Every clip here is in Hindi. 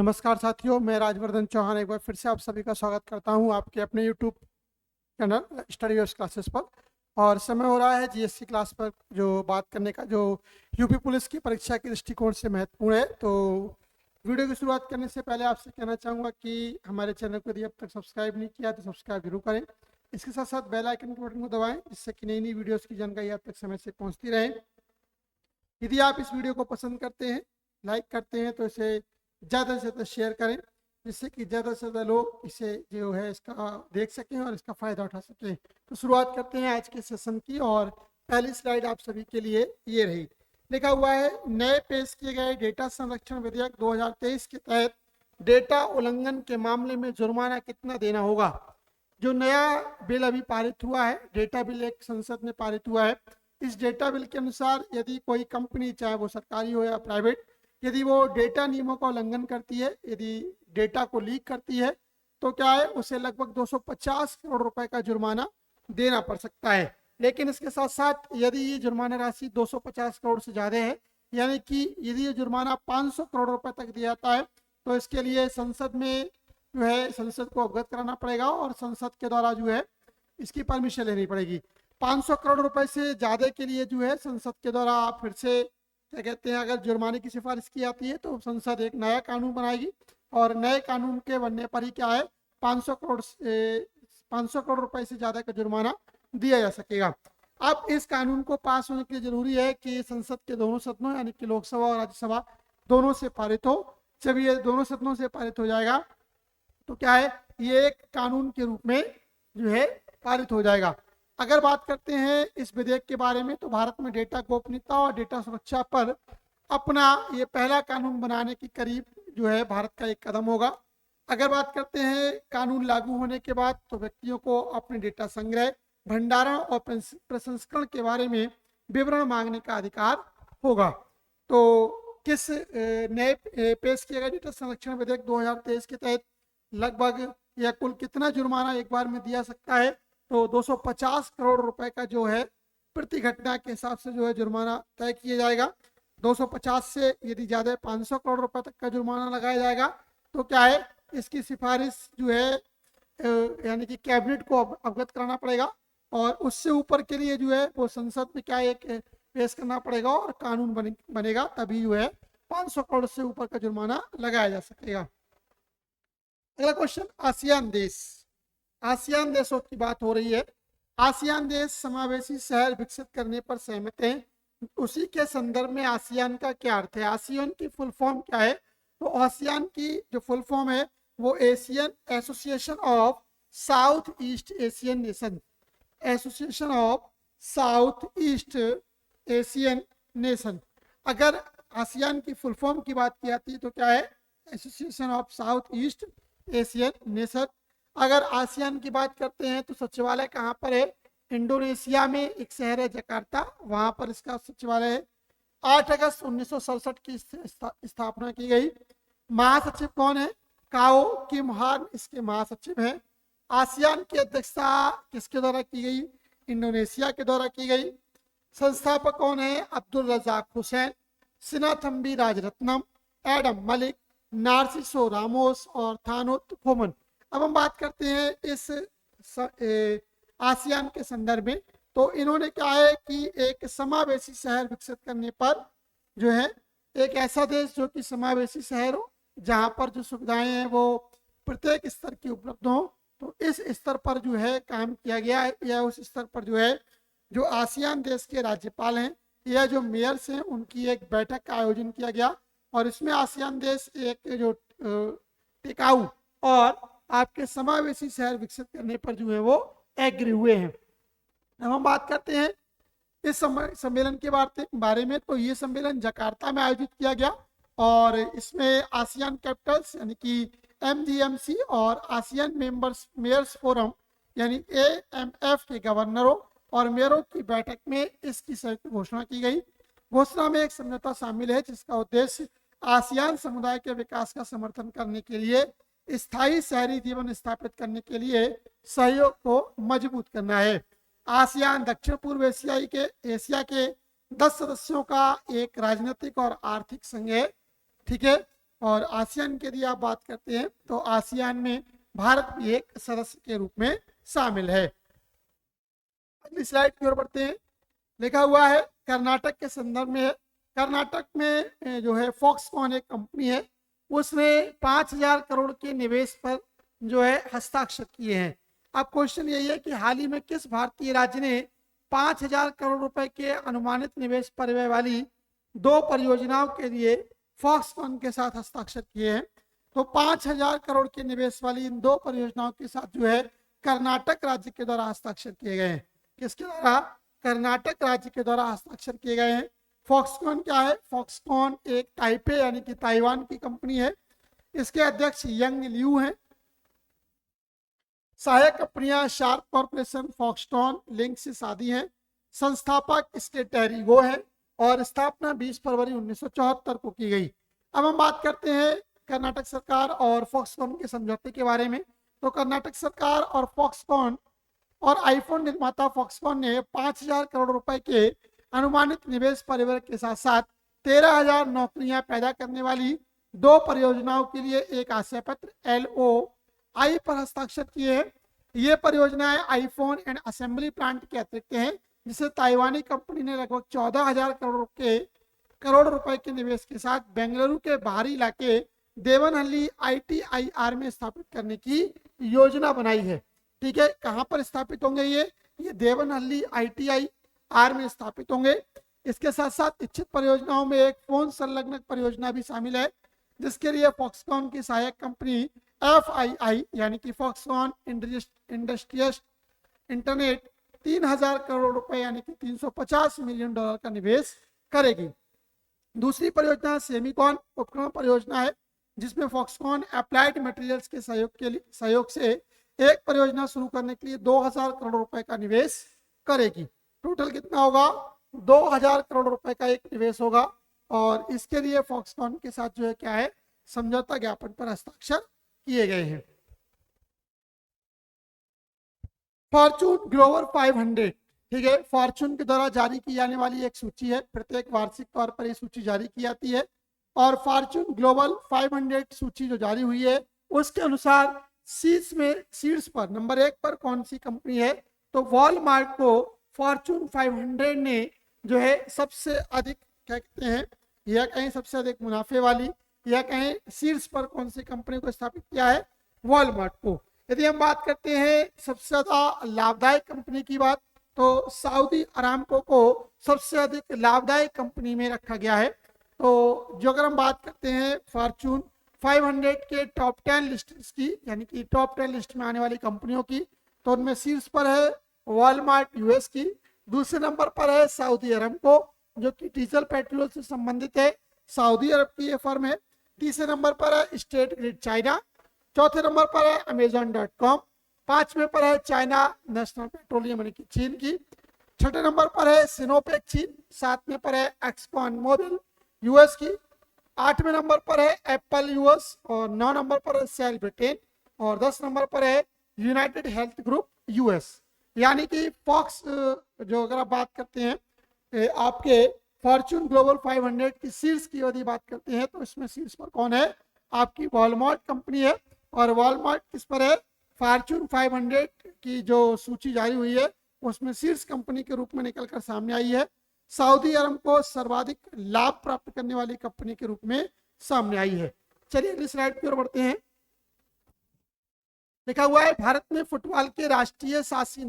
नमस्कार साथियों, मैं राजवर्धन चौहान एक बार फिर से आप सभी का स्वागत करता हूं आपके अपने YouTube channel study yours classes पर। और समय हो रहा है जीएससी क्लास पर जो बात करने का, जो यूपी पुलिस की परीक्षा के दृष्टिकोण से महत्वपूर्ण है। तो वीडियो की शुरुआत करने से पहले आपसे कहना चाहूँगा कि हमारे चैनल को यदि अब तक सब्सक्राइब नहीं किया तो सब्सक्राइब जरूर करें। इसके साथ साथ बेल आइकन के बटन को दबाएं, जिससे कि नई नई वीडियोज़ की जानकारी आप तक समय से पहुँचती रहे। यदि आप इस वीडियो को पसंद करते हैं, लाइक करते हैं, तो इसे ज़्यादा से ज़्यादा शेयर करें, जिससे कि ज़्यादा से ज़्यादा लोग इसे जो है इसका देख सकें और इसका फ़ायदा उठा सकें। तो शुरुआत करते हैं आज के सेशन की। और पहली स्लाइड आप सभी के लिए ये रही। लिखा हुआ है, नए पेश किए गए डेटा संरक्षण विधेयक 2023 के तहत डेटा उल्लंघन के मामले में जुर्माना कितना देना होगा। जो नया बिल अभी पारित हुआ है, डेटा बिल एक संसद में पारित हुआ है, इस डेटा बिल के अनुसार यदि कोई कंपनी, चाहे वो सरकारी हो या प्राइवेट, यदि वो डेटा नियमों का उल्लंघन करती है, यदि डेटा को लीक करती है, तो क्या है, उसे लगभग 250 करोड़ रुपए का जुर्माना देना पड़ सकता है। लेकिन इसके साथ साथ यदि ये जुर्माना राशि 250 करोड़ से ज़्यादा है, यानी कि यदि ये जुर्माना 500 करोड़ रुपए तक दिया जाता है, तो इसके लिए संसद में जो है संसद को अवगत कराना पड़ेगा और संसद के द्वारा जो है इसकी परमिशन लेनी पड़ेगी। 500 करोड़ रुपए से ज़्यादा के लिए जो है संसद के द्वारा फिर से क्या कहते हैं, अगर जुर्माने की सिफारिश की जाती है तो संसद एक नया कानून बनाएगी और नए कानून के बनने पर ही क्या है 500 करोड़ रुपए से ज़्यादा का जुर्माना दिया जा सकेगा। अब इस कानून को पास होने के लिए जरूरी है कि संसद के दोनों सदनों यानी कि लोकसभा और राज्यसभा दोनों से पारित हो। जब ये दोनों सदनों से पारित हो जाएगा तो क्या है, ये एक कानून के रूप में जो है पारित हो जाएगा। अगर बात करते हैं इस विधेयक के बारे में, तो भारत में डेटा गोपनीयता और डेटा सुरक्षा पर अपना ये पहला कानून बनाने की करीब जो है भारत का एक कदम होगा। अगर बात करते हैं कानून लागू होने के बाद, तो व्यक्तियों को अपने डेटा संग्रह, भंडारण और प्रसंस्करण के बारे में विवरण मांगने का अधिकार होगा। तो किस नए पेश किए गए डेटा संरक्षण विधेयक 2023 के तहत लगभग या कुल कितना जुर्माना एक बार में दिया सकता है, तो 250 करोड़ रुपए का जो है प्रति घटना के हिसाब से जो है जुर्माना तय किया जाएगा। 250 से यदि ज़्यादा 500 करोड़ रुपए तक का जुर्माना लगाया जाएगा। तो क्या है, इसकी सिफारिश जो है यानी कि कैबिनेट को अवगत कराना पड़ेगा और उससे ऊपर के लिए जो है वो संसद में क्या एक पेश करना पड़ेगा और कानून बनेगा, तभी जो है 500 करोड़ से ऊपर का जुर्माना लगाया जा सकेगा। अगला क्वेश्चन, आसियान देश। आसियान देशों की बात हो रही है। आसियान देश समावेशी शहर विकसित करने पर सहमत हैं। उसी के संदर्भ में आसियान का क्या अर्थ है, आसियान की फुल फॉर्म क्या है। तो आसियान की जो फुल फॉर्म है वो Asian association of south east Asian nation, association of south east Asian nation. अगर आसियान की फुल फॉर्म की बात की जाती है तो क्या है, association of south east Asian nation. अगर आसियान की बात करते हैं तो सचिवालय कहाँ पर है, इंडोनेशिया में एक शहर है जकार्ता, वहां पर इसका सचिवालय है। 8 अगस्त 1967 की स्थापना की गई। महासचिव कौन है, काओ किम हार्न इसके महासचिव हैं। आसियान की अध्यक्षता किसके द्वारा की गई, इंडोनेशिया के द्वारा की गई। संस्थापक कौन है, अब्दुल रजाक हुसैन, सिनाथम्बी राजरत्नम, एडम मलिक, नार्सिसो रामोस और थानोत फोमन। अब हम बात करते हैं इस आसियान के संदर्भ में। तो इन्होंने क्या है कि एक समावेशी शहर विकसित करने पर जो है, एक ऐसा देश जो कि समावेशी शहर हो, जहां पर जो सुविधाएं हैं वो प्रत्येक स्तर की उपलब्ध हो, तो इस स्तर पर जो है काम किया गया है। या उस स्तर पर जो है जो आसियान देश के राज्यपाल हैं या जो मेयर्स हैं उनकी एक बैठक का आयोजन किया गया और इसमें आसियान देश एक जो टिकाऊ और आपके समावेशी शहर विकसित करने पर जो है वो एग्री हुए हैं। अब हम बात करते हैं इस सम्मेलन के बारे में। तो ये सम्मेलन जकार्ता में आयोजित किया गया और इसमें आसियान कैपिटल्स यानी कि MGMC और आसियान मेयर्स फोरम यानी AMF के गवर्नरों और मेयरों की बैठक में इसकी संयुक्त घोषणा की गई। घोषणा में एक समझौता शामिल है जिसका उद्देश्य आसियान समुदाय के विकास का समर्थन करने के लिए, स्थायी शहरी जीवन स्थापित करने के लिए सहयोग को मजबूत करना है। आसियान दक्षिण पूर्व एशिया के 10 सदस्यों का एक राजनीतिक और आर्थिक संघ है। ठीक है, और आसियान की यदि आप बात करते हैं तो आसियान में भारत भी एक सदस्य के रूप में शामिल है। अगली स्लाइड की ओर बढ़ते हैं। लिखा हुआ है कर्नाटक के संदर्भ में है। कर्नाटक में जो है फॉक्सकॉन एक कंपनी है, उसने 5,000 करोड़ के निवेश पर जो है हस्ताक्षर किए हैं। अब क्वेश्चन यही है कि हाल ही में किस भारतीय राज्य ने 5,000 करोड़ रुपए के अनुमानित निवेश पर वाली 2 परियोजनाओं के लिए फॉक्सकॉन के साथ हस्ताक्षर किए हैं। तो 5,000 करोड़ के निवेश वाली इन 2 परियोजनाओं के साथ जो है कर्नाटक राज्य के द्वारा हस्ताक्षर किए गए हैं। किसके द्वारा? कर्नाटक राज्य के द्वारा हस्ताक्षर किए गए हैं। फॉक्सकॉन क्या है? फॉक्सकॉन एक ताइपे यानी कि ताइवान की कंपनी है। इसके अध्यक्ष यंग लियू हैं। सहायक कंपनियां शार्प कॉर्पोरेशन, फॉक्सकॉन, लिंक से शादी हैं। संस्थापक इसके टेरी गो है और स्थापना 20 फरवरी 1974 को की गई। अब हम बात करते हैं कर्नाटक सरकार और फॉक्सकॉन के समझौते के बारे में। तो कर्नाटक सरकार और फॉक्सकॉन और आईफोन निर्माता फॉक्सकॉन ने 5,000 करोड़ रुपए के अनुमानित निवेश परिव्यय के साथ साथ 13,000 नौकरियां पैदा करने वाली 2 परियोजनाओं के लिए एक आशय पत्र LOI पर हस्ताक्षर किए हैं। ये परियोजनाएं आईफोन एंड असेंबली प्लांट के अतिरिक्त हैं, जिसे ताइवानी कंपनी ने लगभग 14,000 करोड़ रुपए के निवेश के साथ बेंगलुरु के बाहरी इलाके देवनहल्ली ITIR में स्थापित करने की योजना बनाई है। ठीक है, कहां पर स्थापित होंगे? ये देवनहल्ली ITIR में स्थापित होंगे। इसके साथ साथ इच्छित परियोजनाओं में एक फोन संलग्न परियोजना भी शामिल है, जिसके लिए फॉक्सकॉन की सहायक कंपनी FII यानी कि फॉक्सकॉन इंडस्ट्रियल इंटरनेट 3,000 करोड़ रुपए यानी कि $350 मिलियन का निवेश करेगी। दूसरी परियोजना सेमीकॉन उपकरण परियोजना है, जिसमें फॉक्सकॉन अप्लाइड मटेरियल्स के सहयोग से एक परियोजना शुरू करने के लिए 2,000 करोड़ रुपए का निवेश करेगी। टोटल कितना होगा? 2,000 करोड़ रुपए का एक निवेश होगा और इसके लिए फॉक्सकॉन के साथ जो है क्या है, समझौता ज्ञापन पर हस्ताक्षर किए गए हैं। फॉर्चून ग्लोबल 500, ठीक है, फॉर्चून के द्वारा जारी की जाने वाली एक सूची है। प्रत्येक वार्षिक तौर पर ये सूची जारी की जाती है और फॉर्चून ग्लोबल 500 सूची जो जारी हुई है उसके अनुसार शीर्ष पर नंबर 1 पर कौन सी कंपनी है? तो वॉलमार्ट को फॉर्चून 500 ने जो है सबसे अधिक क्या कहते हैं, या कहीं सबसे अधिक मुनाफे वाली या कहीं शीर्ष पर कौन सी कंपनी को स्थापित किया है? वॉलमार्ट को। यदि हम बात करते हैं सबसे ज्यादा लाभदायक कंपनी की बात, तो सऊदी अरामको को सबसे अधिक लाभदायक कंपनी में रखा गया है। तो जो अगर हम बात करते हैं फॉर्चून 500 के टॉप 10 लिस्ट की, यानी कि टॉप 10 लिस्ट में आने वाली कंपनियों की, तो उनमें शीर्ष पर है वॉलमार्ट US की। दूसरे नंबर पर है सऊदी अरामको, जो कि डीजल पेट्रोल से संबंधित है, सऊदी अरब की ये फर्म है। तीसरे नंबर पर है स्टेट ग्रिड चाइना। चौथे नंबर पर है Amazon.com। 5वें पर है चाइना नेशनल पेट्रोलियम यानी कि चीन की। छठे नंबर पर है सिनोपेक चीन। 7वें पर है एक्सकॉन मोबिल US की। 8वें नंबर पर है एप्पल US और 9 नंबर पर है सेल ब्रिटेन और 10 नंबर पर है यूनाइटेड हेल्थ ग्रुप US। यानी कि फॉक्स जो अगर आप बात करते हैं आपके फॉर्चून ग्लोबल 500 की शीर्ष की यदि बात करते हैं तो इसमें शीर्ष पर कौन है? आपकी वॉलमार्ट कंपनी है। और वॉलमार्ट किस पर है? फॉर्चून 500 की जो सूची जारी हुई है उसमें शीर्ष कंपनी के रूप में निकलकर सामने आई है। सऊदी अरब को सर्वाधिक लाभ प्राप्त करने वाली कंपनी के रूप में सामने आई है। चलिए अगली स्लाइड की ओर बढ़ते हैं। लिखा हुआ है भारत में फुटबॉल के राष्ट्रीय शासी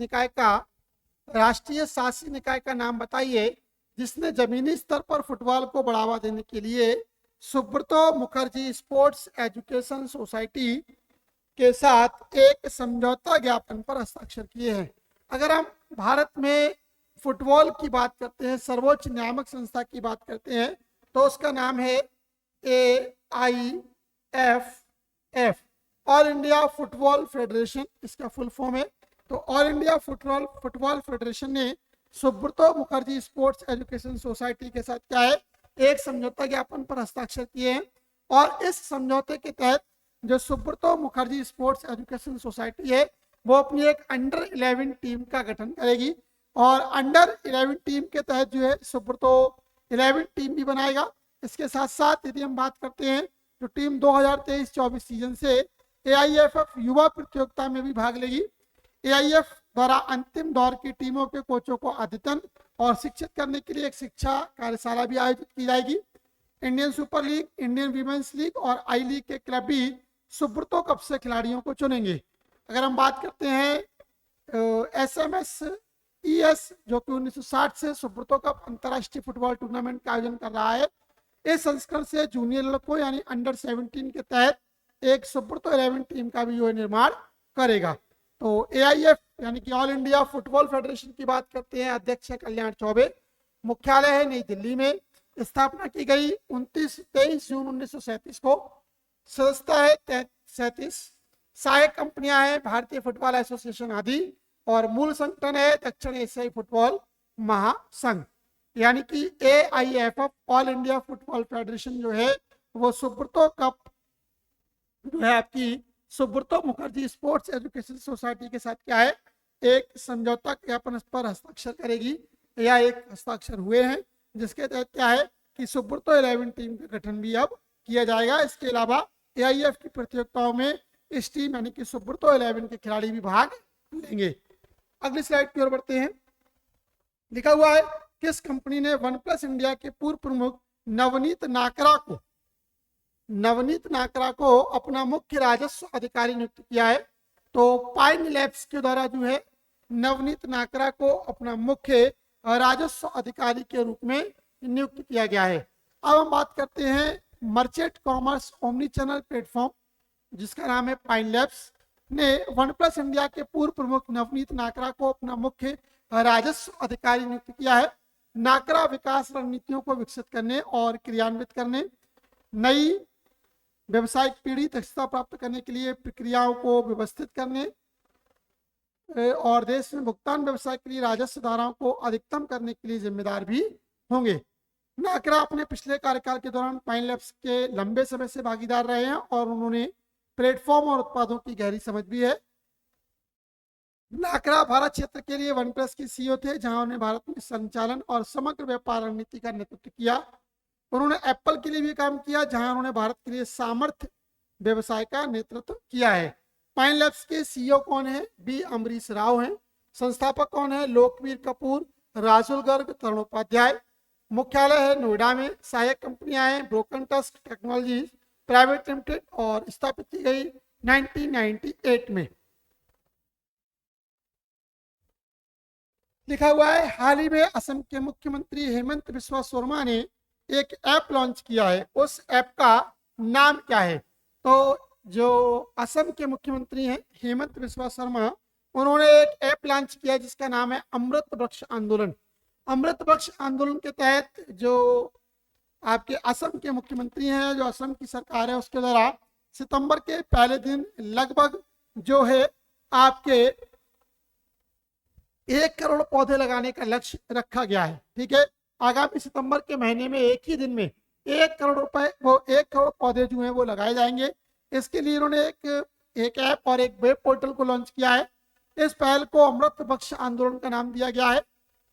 निकाय का नाम बताइए जिसने जमीनी स्तर पर फुटबॉल को बढ़ावा देने के लिए Subroto Mukherjee sports education society के साथ एक समझौता ज्ञापन पर हस्ताक्षर किए हैं। अगर हम भारत में फुटबॉल की बात करते हैं, सर्वोच्च नियामक संस्था की बात करते हैं, तो उसका नाम है AIFF, all India football federation, इसका फुल फॉर्म है। तो ऑल इंडिया फुटबॉल फेडरेशन ने Subroto Mukherjee sports education society के साथ क्या है, एक समझौता ज्ञापन पर हस्ताक्षर किए हैं। और इस समझौते के तहत जो Subroto Mukherjee sports education society है वो अपनी एक अंडर 11 टीम का गठन करेगी और अंडर 11 टीम के तहत जो है सुब्रतो 11 टीम भी बनाएगा। इसके साथ साथ यदि हम बात करते हैं जो टीम 2023-24 सीजन से AIFF युवा प्रतियोगिता में भी भाग लेगी। AIF द्वारा अंतिम दौर की टीमों के कोचों को अद्यतन और शिक्षित करने के लिए एक शिक्षा कार्यशाला भी आयोजित की जाएगी। Indian super league, Indian women's league और आई लीग के क्लब भी सुब्रतो कप से खिलाड़ियों को चुनेंगे। अगर हम बात करते हैं SMSES जो कि 1960 से सुब्रतो कप अंतर्राष्ट्रीय फुटबॉल टूर्नामेंट का आयोजन कर रहा है। इस संस्करण से जूनियर लड़कों यानी अंडर 17 के तहत एक सुब्रतो 11 टीम का भी निर्माण करेगा। तो AIF यानी कि ऑल इंडिया फुटबॉल फेडरेशन की बात करते हैं, अध्यक्ष है कल्याण चौबे, मुख्यालय है नई दिल्ली में, स्थापना की गई 23 जून 1937 को, सदस्यता है 37, सहायक कंपनियां हैं भारतीय फुटबॉल एसोसिएशन आदि, और मूल संगठन है दक्षिण एशियाई फुटबॉल महासंघ। यानी कि AIFF all India football federation जो है वो सुब्रतो कप जो है आपकी Subroto Mukherjee sports education society के साथ क्या है, एक समझौता ज्ञापन पर हस्ताक्षर करेगी या एक हस्ताक्षर हुए हैं, जिसके तहत क्या है कि सुब्रतो 11 टीम का गठन भी अब किया जाएगा। इसके अलावा AIF की प्रतियोगिताओं में इस टीम यानी कि सुब्रतो 11 के खिलाड़ी भी भाग लेंगे। अगली स्लाइड की ओर बढ़ते हैं। लिखा हुआ है किस कंपनी ने OnePlus इंडिया के पूर्व प्रमुख नवनीत नाकरा को अपना मुख्य राजस्व अधिकारी नियुक्त किया है। तो पाइन लैब्स के द्वारा जो है नवनीत नाकरा को अपना मुख्य राजस्व अधिकारी के रूप में नियुक्त किया गया है। अब हम बात करते हैं merchant commerce omni channel platform जिसका नाम है पाइन लैब्स ने OnePlus इंडिया के पूर्व प्रमुख नवनीत नाकरा को अपना मुख्य राजस्व अधिकारी नियुक्त किया है। नाकरा विकास रणनीतियों को विकसित करने और क्रियान्वित करने, नई व्यवसायिक पीढ़ी दक्षता प्राप्त करने के लिए प्रक्रियाओं को व्यवस्थित करने और देश में भुगतान व्यवसाय के लिए राजस्व धाराओं को अधिकतम करने के लिए जिम्मेदार भी होंगे। नाकरा अपने पिछले कार्यकाल के दौरान पाइन लैब्स के लंबे समय से भागीदार रहे हैं और उन्होंने प्लेटफॉर्म और उत्पादों की गहरी समझ भी है। नाकरा भारत क्षेत्र के लिए OnePlus के CEO थे, जहां उन्होंने भारत में संचालन और समग्र व्यापार रणनीति का नेतृत्व किया। उन्होंने एप्पल के लिए भी काम किया, जहां उन्होंने भारत के लिए सामर्थ्य व्यवसाय का नेतृत्व किया है। पाइन लैब्स के CEO कौन है? B अमरीश राव हैं। संस्थापक कौन है? लोकवीर कपूर, राजुल गर्ग, तरुणोपाध्याय। मुख्यालय है नोएडा में। सहायक कंपनियां हैं broken tusk technologies private limited और स्थापित की गई 1998 में। लिखा हुआ है हाल ही में असम के मुख्यमंत्री हेमंत बिस्वा शर्मा ने एक ऐप लॉन्च किया है। उस ऐप का नाम क्या है? तो जो असम के मुख्यमंत्री हैं हेमंत बिस्वा शर्मा, उन्होंने एक ऐप लॉन्च किया जिसका नाम है अमृत वृक्ष आंदोलन। अमृत वृक्ष आंदोलन के तहत जो आपके असम के मुख्यमंत्री हैं, जो असम की सरकार है, उसके द्वारा सितंबर के पहले दिन लगभग जो है आपके 1 करोड़ पौधे लगाने का लक्ष्य रखा गया है। ठीक है, आगामी सितंबर के महीने में एक ही दिन में 1 करोड़ रुपए वो 1 करोड़ पौधे जो हैं वो लगाए जाएंगे। इसके लिए इन्होंने एक ऐप और एक वेब पोर्टल को लॉन्च किया है। इस पहल को अमृत वृक्ष आंदोलन का नाम दिया गया है।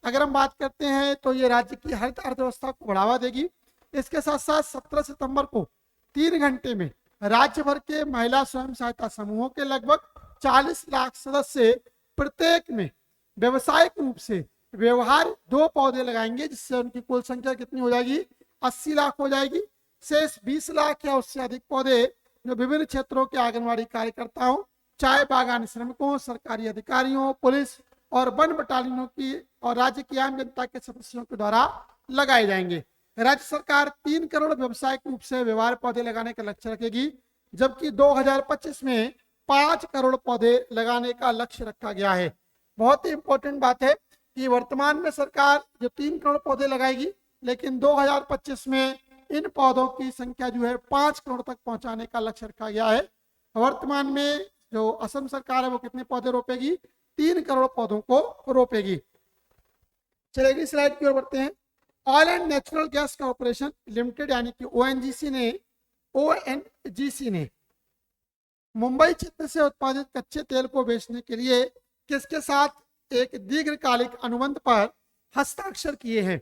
अगर हम बात करते हैं तो ये राज्य की हरित अर्थव्यवस्था को बढ़ावा देगी। इसके साथ साथ 17 सितंबर को 3 घंटे में राज्य भर के महिला स्वयं सहायता समूहों के लगभग 40 लाख सदस्य प्रत्येक में व्यवसायिक रूप से व्यवहार 2 पौधे लगाएंगे, जिससे उनकी कुल संख्या कितनी हो जाएगी? 80 लाख हो जाएगी। शेष 20 लाख या उससे अधिक पौधे जो विभिन्न क्षेत्रों के आंगनबाड़ी कार्यकर्ताओं, चाय बागान श्रमिकों, सरकारी अधिकारियों, पुलिस और वन बटालियनों की और राज्य की आम जनता के सदस्यों के द्वारा लगाए जाएंगे। राज्य सरकार 3 करोड़ व्यवसायिक रूप से व्यवहार पौधे लगाने का लक्ष्य रखेगी, जबकि 2025 में 5 करोड़ पौधे लगाने का लक्ष्य रखा गया है। बहुत ही इंपॉर्टेंट बात है कि वर्तमान में सरकार जो 3 करोड़ पौधे लगाएगी, लेकिन 2025 में इन पौधों की संख्या जो है 5 करोड़ तक पहुंचाने का लक्ष्य रखा गया है। वर्तमान में जो असम सरकार है वो कितने पौधे रोपेगी? 3 करोड़ पौधों को रोपेगी। चलिए अगली स्लाइड की ओर बढ़ते हैं। Oil and natural gas corporation limited यानी कि ONGC ने मुंबई क्षेत्र से उत्पादित कच्चे तेल को बेचने के लिए किसके साथ एक दीर्घकालिक अनुबंध पर हस्ताक्षर किए हैं?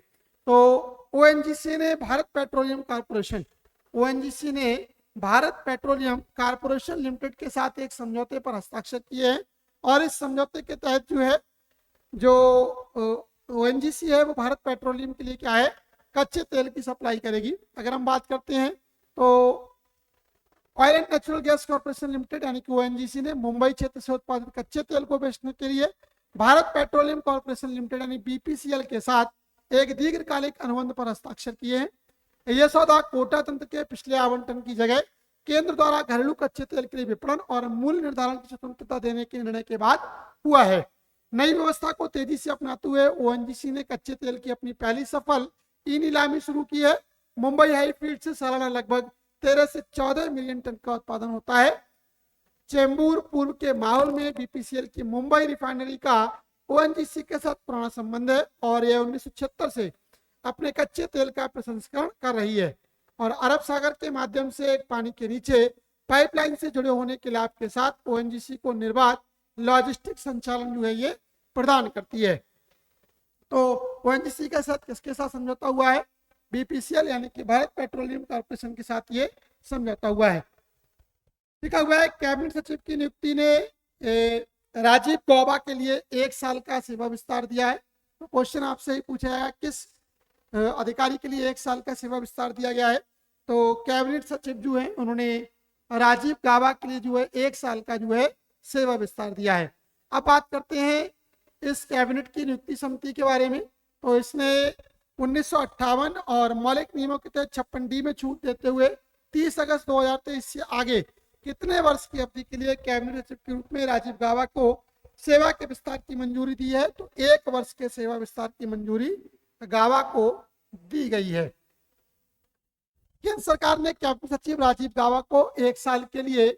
तो ONGC ने भारत पेट्रोलियम कॉर्पोरेशन ONGC ने भारत पेट्रोलियम कारपोरेशन लिमिटेड के साथ एक समझौते पर हस्ताक्षर किए हैं और इस समझौते के तहत जो है जो ओएनजीसी है वो भारत पेट्रोलियम के लिए क्या है, कच्चे तेल की सप्लाई करेगी। अगर हम बात करते हैं तो oil and natural gas corporation limited यानी कि ओएनजीसी ने मुंबई क्षेत्र से उत्पादित कच्चे तेल को बेचने के लिए भारत पेट्रोलियम कॉर्पोरेशन लिमिटेड यानी बीपीसीएल के साथ एक दीर्घकालिक अनुबंध पर हस्ताक्षर किए हैं। यह सौदा कोटा तंत्र के पिछले आवंटन की जगह केंद्र द्वारा घरेलू कच्चे तेल के लिए विपणन और मूल्य निर्धारण की स्वतंत्रता देने के निर्णय के बाद हुआ है। नई व्यवस्था को तेजी से अपनाते हुए ओएनजीसी ने कच्चे तेल की अपनी पहली सफल ई नीलामी शुरू की है। मुंबई हाई फील्ड से सालाना लगभग 13 से 14 मिलियन टन का उत्पादन होता है। चेंबूर पूर्व के माहौल में बीपीसीएल की मुंबई रिफाइनरी का ओएनजीसी के साथ पुराना संबंध है और यह 1976 से अपने कच्चे तेल का प्रसंस्करण कर रही है और अरब सागर के माध्यम से पानी के नीचे पाइपलाइन से जुड़े होने के लाभ के साथ ओएनजीसी को निर्बाध लॉजिस्टिक संचालन जो है ये प्रदान करती है। तो ओएनजीसी के साथ किसके साथ समझौता हुआ है, बीपीसीएल यानी कि भारत पेट्रोलियम कॉर्पोरेशन के साथ ये समझौता हुआ है। लिखा हुआ है कैबिनेट सचिव की नियुक्ति ने राजीव गौबा के लिए 1 साल का सेवा विस्तार दिया है। तो क्वेश्चन आपसे ही पूछा जाएगा किस अधिकारी के लिए 1 साल का सेवा विस्तार दिया गया है। तो कैबिनेट सचिव जो है उन्होंने राजीव गौबा के लिए जो है 1 साल का जो है सेवा विस्तार दिया है। अब बात करते हैं इस कैबिनेट की नियुक्ति समिति के बारे में। तो इसने 1958 और मौलिक नियमों के तहत 56D में छूट देते हुए 30 अगस्त 2023 से आगे कितने वर्ष की अवधि के लिए कैबिनेट सचिव के रूप में राजीव गौबा को सेवा के विस्तार की मंजूरी दी है। तो 1 वर्ष के सेवा विस्तार की मंजूरी गौबा को दी गई है। केंद्र सरकार ने कैबिनेट सचिव राजीव गौबा को 1 साल के लिए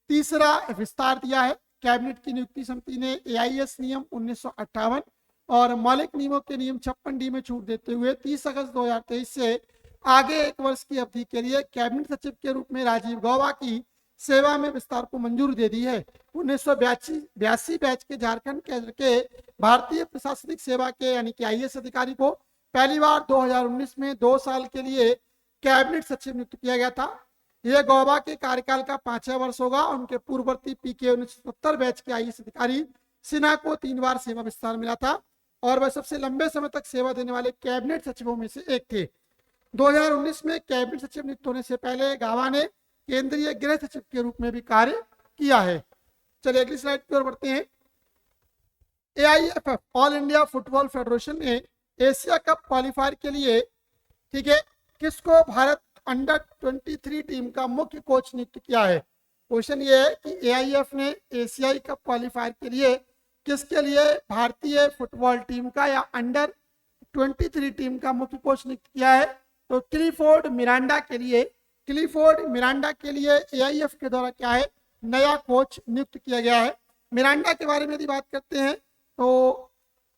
तीसरा विस्तार दिया है। कैबिनेट की नियुक्ति समिति ने एआईएस नियम 1958 और मौलिक नियमों के नियम 56D में छूट देते हुए 30 अगस्त 2023 से आगे 1 वर्ष की अवधि के लिए कैबिनेट सचिव के रूप में राजीव गौबा की सेवा में विस्तार को मंजूरी दे दी है। 1982 बैच के झारखंड केंद्र के भारतीय प्रशासनिक सेवा के यानी कि आईएएस अधिकारी को पहली बार 2019 में 2 साल के लिए कैबिनेट सचिव नियुक्त किया गया था। यह गौबा के कार्यकाल का 5वां वर्ष होगा। उनके पूर्ववर्ती पीके 1970 बैच के आईएएस अधिकारी सिन्हा को 3 बार सेवा विस्तार मिला था और वह सबसे लंबे समय तक सेवा देने वाले कैबिनेट सचिवों में से एक थे। 2019 में कैबिनेट सचिव नियुक्त होने से पहले गौबा ने केंद्रीय गृह सचिव के रूप में भी कार्य किया है। चलिए अगली स्लाइड की ओर बढ़ते हैं। AIFF all India football federation ने एशिया कप क्वालिफायर के लिए ठीक है किसको भारत अंडर 23 टीम का मुख्य कोच नियुक्त किया है। क्वेश्चन ये है कि एआईएफ ने एशियाई कप क्वालिफायर के लिए किसके लिए भारतीय फुटबॉल टीम का या अंडर 23 टीम का मुख्य कोच नियुक्त किया है। तो क्लिफोर्ड मिरांडा के लिए एआईएफ के द्वारा क्या है नया कोच नियुक्त किया गया है। मिरांडा के बारे में यदि बात करते हैं तो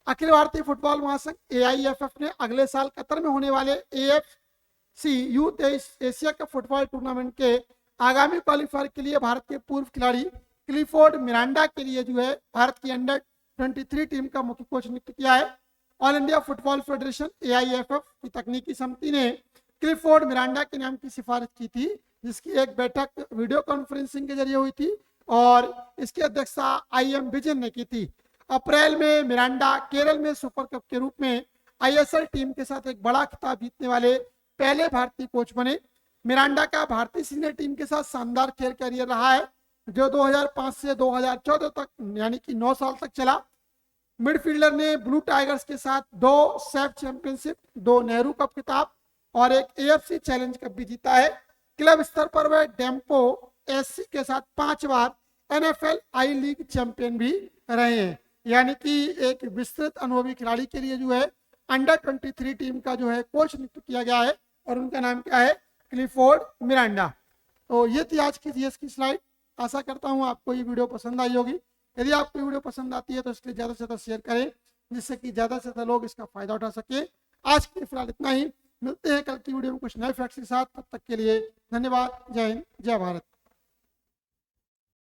अखिल भारतीय फुटबॉल महासंघ एआईएफएफ ने अगले साल कतर में होने वाले AFC youth Asia cup football tournament के आगामी क्वालिफायर के लिए भारत के पूर्व खिलाड़ी क्लिफोर्ड मिरांडा के लिए जो है भारत की अंडर 23 टीम का मुख्य कोच नियुक्त किया है। All India football federation AIFF की तकनीकी समिति ने क्लिफोर्ड मिरांडा के नाम की सिफारिश की थी, जिसकी एक बैठक वीडियो कॉन्फ्रेंसिंग के जरिए हुई थी और इसकी अध्यक्षता आईएम विजन ने की थी। अप्रैल में मिरांडा केरल में सुपर कप के रूप में आईएसएल टीम के साथ एक बड़ा खिताब जीतने वाले पहले भारतीय कोच बने। मिरांडा का भारतीय सीनियर टीम के साथ शानदार खेल कैरियर रहा है जो 2005 से 2014 तक यानी कि 9 साल तक चला। मिडफील्डर ने ब्लू टाइगर्स के साथ 2 सैफ चैंपियनशिप, 2 नेहरू कप खिताब और एक एएफसी चैलेंज कप भी जीता है। क्लब स्तर पर वह डेम्पो एससी के साथ 5 बार एनएफएल आई लीग चैंपियन भी रहे हैं। यानी कि एक विस्तृत अनुभवी खिलाड़ी के लिए जो है अंडर 23 टीम का जो है कोच नियुक्त किया गया है और उनका नाम क्या है क्लिफोर्ड मिरांडा। तो ये थी आज की जीएस की स्लाइड। आशा करता हूँ आपको ये वीडियो पसंद आई होगी। यदि आपको वीडियो पसंद आती है तो इसके ज़्यादा से ज़्यादा शेयर करें जिससे कि ज़्यादा से ज़्यादा लोग इसका फायदा उठा सके। आज के लिए फिलहाल इतना ही, मिलते हैं कल की वीडियो में कुछ नए फैक्ट्स के साथ। तब तक के लिए धन्यवाद। जय हिंद, जय भारत।